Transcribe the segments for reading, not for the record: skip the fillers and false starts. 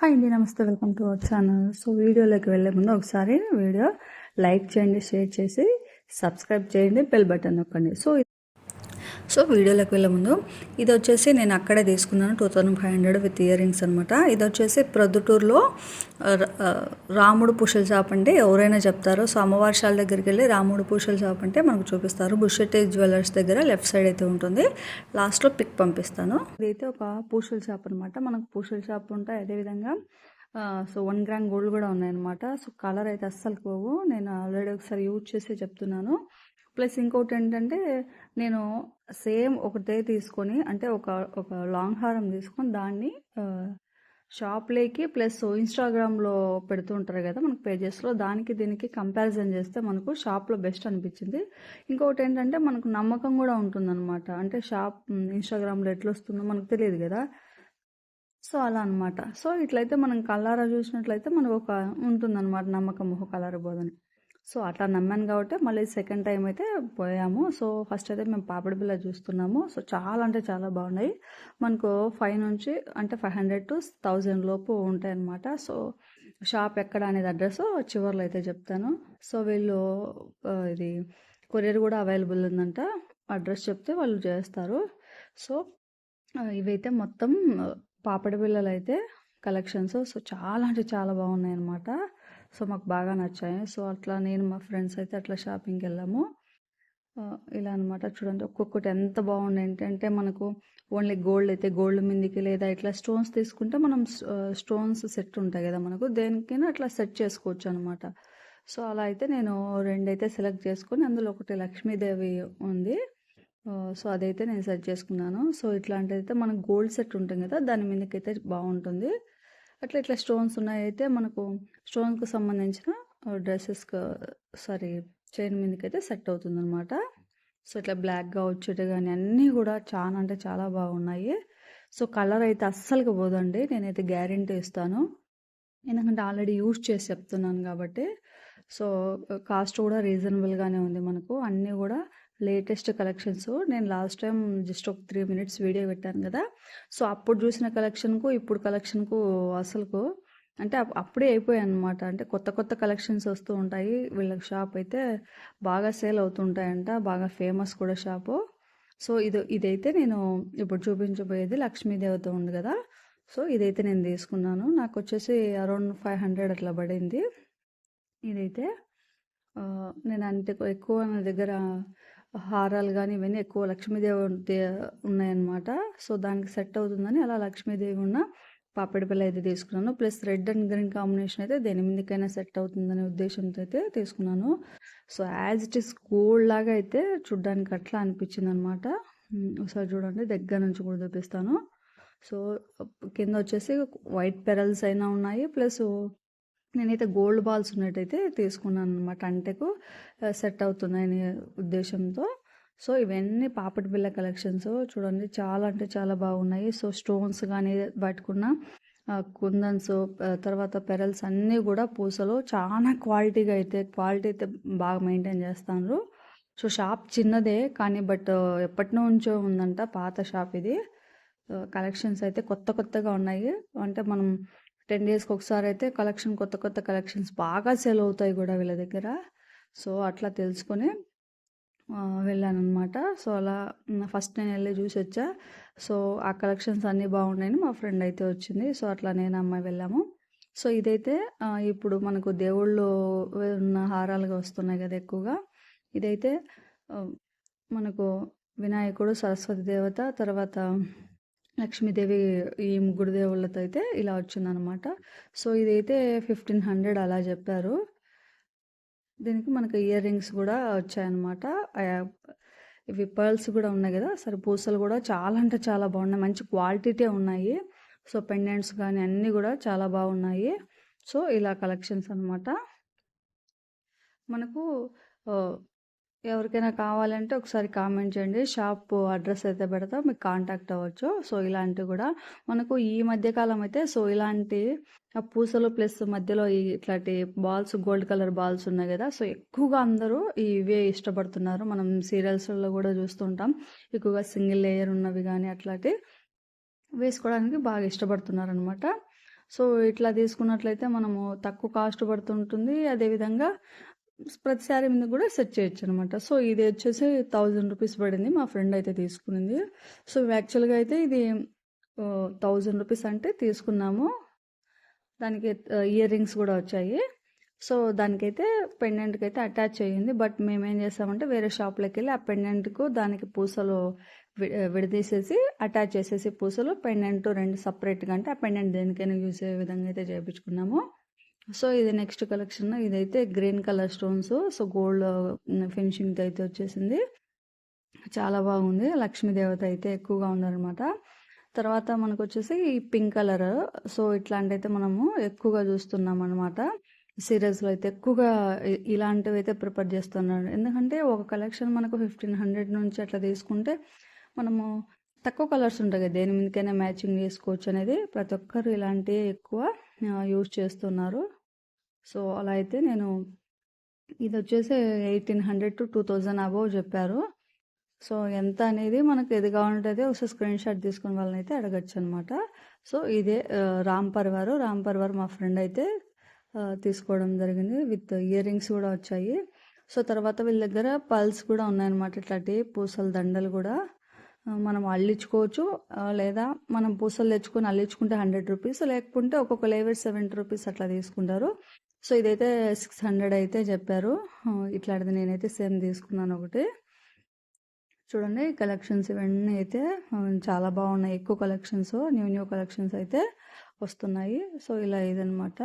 Hi అండి, నమస్తే, welcome to our channel. So వీడియోలోకి వెళ్ళే ముందు ఒకసారి వీడియో లైక్ చేయండి, షేర్ చేసి సబ్స్క్రైబ్ చేయండి, బెల్ బటన్ నొక్కండి. సో వీడియోలోకి వెళ్ళే ముందు ఇది వచ్చేసి నేను అక్కడే తీసుకున్నాను 2500 విత్ ఇయర్ రింగ్స్ అనమాట. ఇది వచ్చేసి ప్రొద్దుటూరులో రాముడు పూసల షాప్ అంటే ఎవరైనా చెప్తారు. సో అమ్మవారి షాల దగ్గరికి వెళ్ళి రాముడు పూసల షాప్ అంటే మనకు చూపిస్తారు. బుషెట్టి జ్యువెలర్స్ దగ్గర లెఫ్ట్ సైడ్ అయితే ఉంటుంది. లాస్ట్లో పిక్ పంపిస్తాను. ఇదైతే ఒక పూసల షాప్ అనమాట. మనకు పూసల షాప్ ఉంటాయి, అదేవిధంగా సో 1 గ్రామ్ గోల్డ్ కూడా ఉన్నాయన్నమాట. సో కలర్ అయితే అస్సలు పోవు. నేను ఆల్రెడీ ఒకసారి యూజ్ చేసి చెప్తున్నాను. ప్లస్ ఇంకోటి ఏంటంటే నేను సేమ్ ఒకటే తీసుకొని అంటే ఒక లాంగ్ హారం తీసుకొని దాన్ని షాప్లోకి ప్లస్ ఇన్స్టాగ్రామ్లో పెడుతూ ఉంటారు కదా మనకు పేజెస్లో, దానికి దీనికి కంపారిజన్ చేస్తే మనకు షాప్లో బెస్ట్ అనిపించింది. ఇంకొకటి ఏంటంటే మనకు నమ్మకం కూడా ఉంటుందన్నమాట. అంటే షాప్ ఇన్స్టాగ్రామ్లో ఎట్లా వస్తుందో మనకు తెలియదు కదా. సో అలా అనమాట. సో ఇట్లయితే మనం కలరా చూసినట్లయితే మనకు ఒక ఉంటుందన్నమాట నమ్మకం, ఒక కలర్ పోదని. సో అట్లా నమ్మాను కాబట్టి మళ్ళీ సెకండ్ టైం అయితే పోయాము. సో ఫస్ట్ అయితే మేము పాపడి బిళ్ళ చూస్తున్నాము. సో చాలా అంటే చాలా బాగున్నాయి. మనకు 5 నుంచి అంటే 500 to 1000 లోపు ఉంటాయి అన్నమాట. సో షాప్ ఎక్కడ అనేది అడ్రస్ చివర్లో అయితే చెప్తాను. సో వీళ్ళు ఇది కొరియర్ కూడా అవైలబుల్ ఉందంట. అడ్రస్ చెప్తే వాళ్ళు చేస్తారు. సో ఇవైతే మొత్తం పాపడి బిళ్ళలు అయితే కలెక్షన్స్. సో చాలా అంటే చాలా బాగున్నాయి అన్నమాట. సో మాకు బాగా నచ్చాయి. సో అట్లా నేను మా ఫ్రెండ్స్ అయితే అట్లా షాపింగ్కి వెళ్ళాము. ఇలా అనమాట. చూడండి ఒక్కొక్కటి ఎంత బాగుంది ఏంటంటే మనకు ఓన్లీ గోల్డ్ అయితే గోల్డ్ మీదకి, లేదా ఇట్లా స్టోన్స్ తీసుకుంటే మనం స్టోన్స్ సెట్ ఉంటాయి కదా మనకు, దేనికైనా అట్లా సెట్ చేసుకోవచ్చు అనమాట. సో అలా అయితే నేను 2 అయితే సెలెక్ట్ చేసుకొని అందులో ఒకటి లక్ష్మీదేవి ఉంది. సో అదైతే నేను సెట్ చేసుకున్నాను. సో ఇట్లాంటిదైతే మనకు గోల్డ్ సెట్ ఉంటుంది కదా, దాని మీదకైతే బాగుంటుంది. అట్లా ఇట్లా స్టోన్స్ ఉన్నాయైతే మనకు స్టోన్కి సంబంధించిన డ్రెస్సెస్కి చైన్ మీదకైతే సెట్ అవుతుంది అనమాట. సో ఇట్లా బ్లాక్గా వచ్చేటి కానీ అన్నీ కూడా చాలా అంటే చాలా బాగున్నాయి. సో కలర్ అయితే అస్సలుకి పోదండి, నేనైతే గ్యారెంటీ ఇస్తాను. ఎందుకంటే ఆల్రెడీ యూజ్ చేసి చెప్తున్నాను కాబట్టి. సో కాస్ట్ కూడా రీజనబుల్గానే ఉంది. మనకు అన్నీ కూడా లేటెస్ట్ కలెక్షన్స్. నేను లాస్ట్ టైం జస్ట్ ఒక 3 minutes వీడియో పెట్టాను కదా. సో అప్పుడు చూసిన కలెక్షన్కు ఇప్పుడు కలెక్షన్కు అసలుకు అంటే అప్పుడే అయిపోయాయి అనమాట. అంటే కొత్త కొత్త కలెక్షన్స్ వస్తూ ఉంటాయి. వీళ్ళ షాప్ అయితే బాగా సేల్ అవుతుంటాయంట, బాగా ఫేమస్ కూడా షాపు. సో ఇదైతే నేను ఇప్పుడు చూపించబోయేది లక్ష్మీదేవత ఉంది కదా. సో ఇదైతే నేను తీసుకున్నాను. నాకు వచ్చేసి అరౌండ్ 500 అట్లా పడింది. ఇదైతే నేను అంతే ఎక్కువ నా దగ్గర హారాలు కానీ ఇవన్నీ ఎక్కువ లక్ష్మీదేవి ఉన్నాయన్నమాట. సో దానికి సెట్ అవుతుందని అలా లక్ష్మీదేవి ఉన్న పాపిడి బిళ్ళ అయితే తీసుకున్నాను. Plus red and green combination అయితే దేని మీదకైనా సెట్ అవుతుందనే ఉద్దేశంతో అయితే తీసుకున్నాను. So as it is gold లాగా అయితే చూడ్డానికి అట్లా అనిపించింది అనమాట. ఒకసారి చూడండి, దగ్గర నుంచి కూడా చూపిస్తాను. సో కింద వచ్చేసి వైట్ పెరల్స్ అయినా ఉన్నాయి, ప్లస్ నేనైతే గోల్డ్ బాల్స్ ఉన్నట్టయితే తీసుకున్నాను అనమాట. అంటేకు సెట్ అవుతున్నాయని ఉద్దేశంతో. సో ఇవన్నీ పాపడి బిళ్ళ కలెక్షన్స్ చూడండి, చాలా అంటే చాలా బాగున్నాయి. సో స్టోన్స్ కానీ పట్టుకున్న కుందన్స్, తర్వాత పెరల్స్ అన్నీ కూడా పూసలు చాలా క్వాలిటీ అయితే బాగా మెయింటైన్ చేస్తాను. సో షాప్ చిన్నదే కానీ బట్ ఎప్పటి నుంచో ఉందంట, పాత షాప్ ఇది. కలెక్షన్స్ అయితే కొత్త కొత్తగా ఉన్నాయి. అంటే మనం 10 daysకి ఒకసారి అయితే కొత్త కొత్త కలెక్షన్స్ బాగా సేల్ అవుతాయి కూడా వీళ్ళ దగ్గర. సో అట్లా తెలుసుకొని వెళ్ళాను అనమాట. సో అలా ఫస్ట్ నేను వెళ్ళి చూసి వచ్చా. సో ఆ కలెక్షన్స్ అన్నీ బాగున్నాయని మా ఫ్రెండ్ అయితే వచ్చింది. సో అట్లా నేను అమ్మాయి వెళ్ళాము. సో ఇదైతే ఇప్పుడు మనకు దేవుళ్ళు ఉన్న హారాలుగా వస్తున్నాయి కదా ఎక్కువగా. ఇదైతే మనకు వినాయకుడు, సరస్వతి దేవత, తర్వాత లక్ష్మీదేవి, ఈ 3 దేవుళ్ళతో అయితే ఇలా వచ్చిందనమాట. సో ఇదైతే 1500 అలా చెప్పారు. దీనికి మనకు ఇయర్ రింగ్స్ కూడా వచ్చాయన్నమాట. ఇవి పర్ల్స్ కూడా ఉన్నాయి కదా. పూసలు కూడా చాలా అంటే చాలా బాగున్నాయి, మంచి క్వాలిటీటే ఉన్నాయి. సో పెండెంట్స్ కానీ అన్నీ కూడా చాలా బాగున్నాయి. సో ఇలా కలెక్షన్స్ అనమాట. మనకు ఎవరికైనా కావాలంటే ఒకసారి కామెంట్ చేయండి, షాప్ అడ్రస్ అయితే పెడతా, మీకు కాంటాక్ట్ అవ్వచ్చు. సో ఇలాంటివి కూడా మనకు ఈ మధ్యకాలం అయితే సో ఇలాంటి పూసలు ప్లస్ మధ్యలో ఇట్లాంటి బాల్స్, గోల్డ్ కలర్ బాల్స్ ఉన్నాయి కదా. సో ఎక్కువగా అందరూ ఇవే ఇష్టపడుతున్నారు. మనం సీరియల్స్లో కూడా చూస్తుంటాం, ఎక్కువగా సింగిల్ లేయర్ ఉన్నవి కానీ అట్లాంటి వేసుకోవడానికి బాగా ఇష్టపడుతున్నారు అనమాట. సో ఇట్లా తీసుకున్నట్లయితే మనము తక్కువ కాస్ట్ పడుతుంటుంది. అదేవిధంగా ప్రతి శారీ మీద కూడా సెట్ చేయొచ్చు అనమాట. సో ఇది వచ్చేసి 1000 రూపీస్ పడింది. మా ఫ్రెండ్ అయితే తీసుకునింది. సో యాక్చువల్గా అయితే ఇది 1000 రూపీస్ అంటే తీసుకున్నాము. దానికి ఇయర్ రింగ్స్ కూడా వచ్చాయి. సో దానికైతే పెండెంట్కి అయితే అటాచ్ అయ్యింది. బట్ మేము ఏం చేసామంటే వేరే షాప్లోకి వెళ్ళి ఆ పెండెంట్కు దానికి పూసలు విడదీసేసి అటాచ్ చేసేసి పూసలు పెండెంట్ రెండు సపరేట్గా, అంటే ఆ పెండెంట్ దేనికైనా యూజ్ అయ్యే విధంగా అయితే చేయించుకున్నాము. సో ఇది నెక్స్ట్ కలెక్షన్. ఇదైతే green colour stones, so gold finishing అయితే వచ్చేసింది. చాలా బాగుంది. లక్ష్మీదేవత అయితే ఎక్కువగా ఉందన్నమాట. తర్వాత మనకు వచ్చేసి ఈ పింక్ కలర్. సో ఇట్లాంటి అయితే మనము ఎక్కువగా చూస్తున్నాం అనమాట. సీరియల్స్లో అయితే ఎక్కువగా ఇలాంటివి అయితే ప్రిపేర్ చేస్తున్నాడు. ఎందుకంటే ఒక కలెక్షన్ మనకు 1500 నుంచి అట్లా తీసుకుంటే మనము తక్కువ కలర్స్ ఉంటాయి కదా, దేని మీదకైనా మ్యాచింగ్ చేసుకోవచ్చు అనేది ప్రతి ఒక్కరు ఇలాంటివి ఎక్కువ యూజ్ చేస్తున్నారు. సో అలా అయితే నేను ఇది వచ్చేసి 1800 to 2000 అబోవ్ చెప్పారు. సో ఎంత అనేది మనకు ఏది కావాలంటే ఒకసారి స్క్రీన్ షాట్ తీసుకుని వాళ్ళని అయితే అడగచ్చు అనమాట. సో ఇదే రామ్ పరివార్ మా ఫ్రెండ్ అయితే తీసుకోవడం జరిగింది. విత్ ఇయర్ రింగ్స్ కూడా వచ్చాయి. సో తర్వాత వీళ్ళ దగ్గర పల్స్ కూడా ఉన్నాయన్నమాట. ఇట్లాంటి పూసల దండలు కూడా మనం అల్లించుకోవచ్చు, లేదా మనం పూసలు తెచ్చుకొని అల్లించుకుంటే 100 రూపీస్, లేకుంటే ఒక్కొక్క లేవర్ 70 రూపీస్ అట్లా తీసుకుంటారు. సో ఇదైతే 600 అయితే చెప్పారు. ఇట్లాంటిది నేనైతే సేమ్ తీసుకున్నాను ఒకటి. చూడండి కలెక్షన్స్ ఇవన్నీ అయితే చాలా బాగున్నాయి. ఎక్కువ కలెక్షన్స్, న్యూ కలెక్షన్స్ అయితే వస్తున్నాయి. సో ఇలా ఇదనమాట.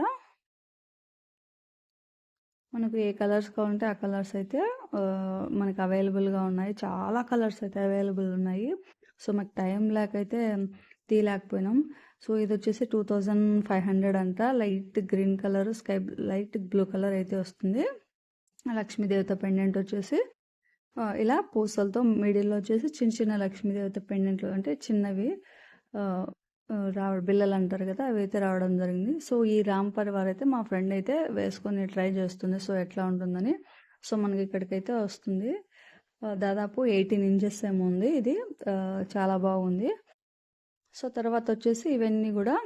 మనకు ఏ కలర్స్ కావాలంటే ఆ కలర్స్ అయితే మనకు అవైలబుల్గా ఉన్నాయి. చాలా కలర్స్ అయితే అవైలబుల్ ఉన్నాయి. సో మాకు టైం లేకైతే తీయలేకపోయినాం. సో ఇది వచ్చేసి 2500 అంట. Light green colour, light blue colour అయితే వస్తుంది. లక్ష్మీదేవత పెండెంట్ వచ్చేసి ఇలా పూసలతో మిడిల్లో వచ్చేసి చిన్న చిన్న లక్ష్మీదేవత పెండెంట్లు, అంటే చిన్నవి బిల్లలు అంటారు కదా, అవి అయితే రావడం జరిగింది. సో ఈ రామ్ పరివార్ అయితే మా ఫ్రెండ్ అయితే వేసుకొని ట్రై చేస్తుంది. సో ఎట్లా ఉంటుందని. సో మనకి ఇక్కడికైతే వస్తుంది. దాదాపు 18 ఇంచెస్ ఏమో ఉంది. ఇది చాలా బాగుంది. సో తర్వాత వచ్చేసి ఇవన్నీ కూడా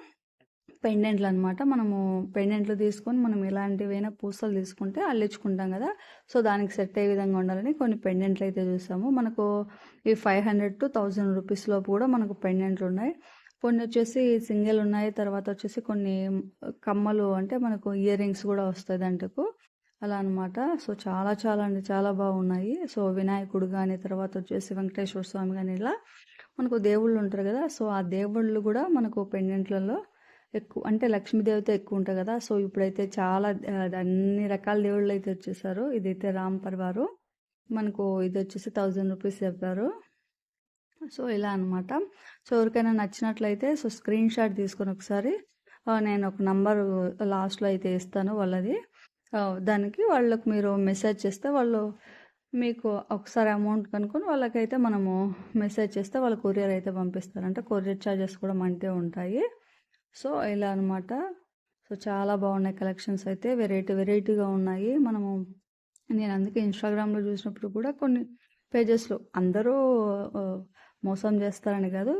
పెండెంట్లు అనమాట. మనము పెండెంట్లు తీసుకొని మనం ఎలాంటివైనా పూసలు తీసుకుంటే అల్లించుకుంటాం కదా, సో దానికి సెట్ అయ్యే విధంగా ఉండాలని కొన్ని పెండెంట్లు అయితే చూసాము. మనకు ఈ 500 to 1000 రూపీస్ లోపు కూడా మనకు పెండెంట్లు ఉన్నాయి. కొన్ని వచ్చేసి సింగిల్ ఉన్నాయి. తర్వాత వచ్చేసి కొన్ని కమ్మలు, అంటే మనకు ఇయర్ రింగ్స్ కూడా వస్తాయి దాంట్కు, అలా అనమాట. సో చాలా చాలా అంటే చాలా బాగున్నాయి. సో వినాయకుడు కానీ, తర్వాత వచ్చేసి వెంకటేశ్వర స్వామి కానీ, ఇలా మనకు దేవుళ్ళు ఉంటారు కదా, సో ఆ దేవుళ్ళు కూడా మనకు పెండెంట్లలో ఎక్కువ, అంటే లక్ష్మీదేవత ఎక్కువ ఉంటాయి కదా. సో ఇప్పుడైతే చాలా అన్ని రకాల దేవుళ్ళు అయితే వచ్చేసారు. ఇదైతే రామ్ పరివారు. మనకు ఇది వచ్చేసి 1000 రూపీస్ చెప్పారు. సో ఇలా అనమాట. సో ఎవరికైనా నచ్చినట్లయితే సో స్క్రీన్ షాట్ తీసుకొని ఒకసారి నేను ఒక నంబర్ లాస్ట్లో అయితే ఇస్తాను వాళ్ళది. దానికి వాళ్ళకు మీరు మెసేజ్ చేస్తే వాళ్ళు మీకు ఒకసారి అమౌంట్ కనుక్కొని వాళ్ళకైతే మనము మెసేజ్ చేస్తే వాళ్ళు కొరియర్ అయితే పంపిస్తారు. అంటే కొరియర్ ఛార్జెస్ కూడా మనకే ఉంటాయి. సో ఇలా అనమాట. సో చాలా బాగున్నాయి కలెక్షన్స్ అయితే, వెరైటీగా ఉన్నాయి. నేను అందుకే ఇన్స్టాగ్రామ్లో చూసినప్పుడు కూడా కొన్ని పేజెస్లో అందరూ మోసం చేస్తారని కాదు,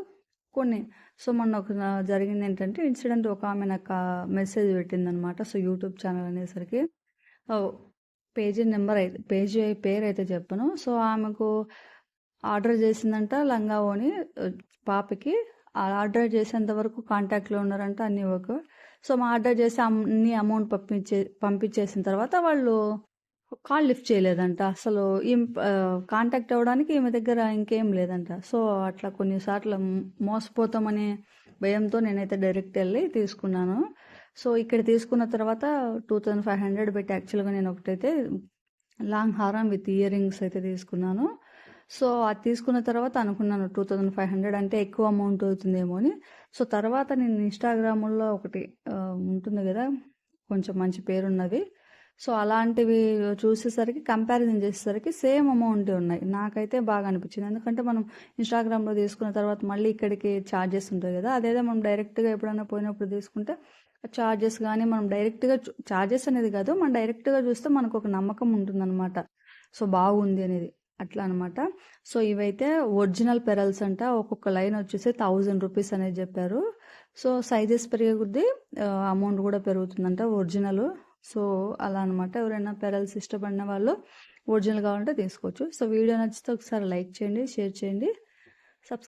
కొన్ని. సో మొన్న ఒక జరిగింది ఏంటంటే ఇన్సిడెంట్, ఒక ఆమె నాకు మెసేజ్ పెట్టిందనమాట. సో యూట్యూబ్ ఛానల్ అనేసరికి పేజీ నెంబర్ అయితే, పేజీ పేరు అయితే చెప్పను. సో ఆమెకు ఆర్డర్ చేసిందంట లంగా ఓని పాపకి. ఆర్డర్ చేసేంత వరకు కాంటాక్ట్లో ఉన్నారంట అన్ని ఒక. సో మా ఆర్డర్ చేసి అన్ని అమౌంట్ పంపించేసిన తర్వాత వాళ్ళు కాల్ లిఫ్ట్ చేయలేదంట. అసలు కాంటాక్ట్ అవ్వడానికి ఈమె దగ్గర ఇంకేం లేదంట. సో అట్లా కొన్నిసార్లు మోసపోతామనే భయంతో నేనైతే డైరెక్ట్ వెళ్ళి తీసుకున్నాను. సో ఇక్కడ తీసుకున్న తర్వాత 2500 పెట్టి యాక్చువల్గా నేను ఒకటైతే లాంగ్ హారం విత్ ఇయర్ రింగ్స్ అయితే తీసుకున్నాను. సో అది తీసుకున్న తర్వాత అనుకున్నాను 2500 అంటే ఎక్కువ అమౌంట్ అవుతుందేమో అని. సో తర్వాత నేను ఇన్స్టాగ్రామ్లో ఒకటి ఉంటుంది కదా, కొంచెం మంచి పేరున్నది. సో అలాంటివి చూసేసరికి కంపారిజన్ చేసేసరికి సేమ్ అమౌంట్ ఉన్నాయి. నాకైతే బాగా అనిపించింది. ఎందుకంటే మనం ఇన్స్టాగ్రామ్లో తీసుకున్న తర్వాత మళ్ళీ ఇక్కడికి ఛార్జెస్ ఉంటాయి కదా, అదేదో మనం డైరెక్ట్గా ఎప్పుడైనా పోయినప్పుడు తీసుకుంటే ఛార్జెస్ కానీ మనం డైరెక్ట్గా ఛార్జెస్ అనేది కాదు, మనం డైరెక్ట్గా చూస్తే మనకు ఒక నమ్మకం ఉంటుందన్నమాట. సో బాగుంది అనేది. అట్లా అనమాట. సో ఇవైతే ఒరిజినల్ పెరల్స్ అంట. ఒక్కొక్క లైన్ వచ్చేసి 1000 రూపీస్ అనేది చెప్పారు. సో సైజెస్ పెరిగే కొద్దీ అమౌంట్ కూడా పెరుగుతుందంట ఒరిజినల్. సో అలా అనమాట. ఎవరైనా పెరల్స్ ఇష్టపడిన వాళ్ళు ఒరిజినల్ కావాలంటే తీసుకోవచ్చు. సో వీడియో నచ్చితే ఒకసారి లైక్ చేయండి, షేర్ చేయండి, సబ్స్క్రైబ్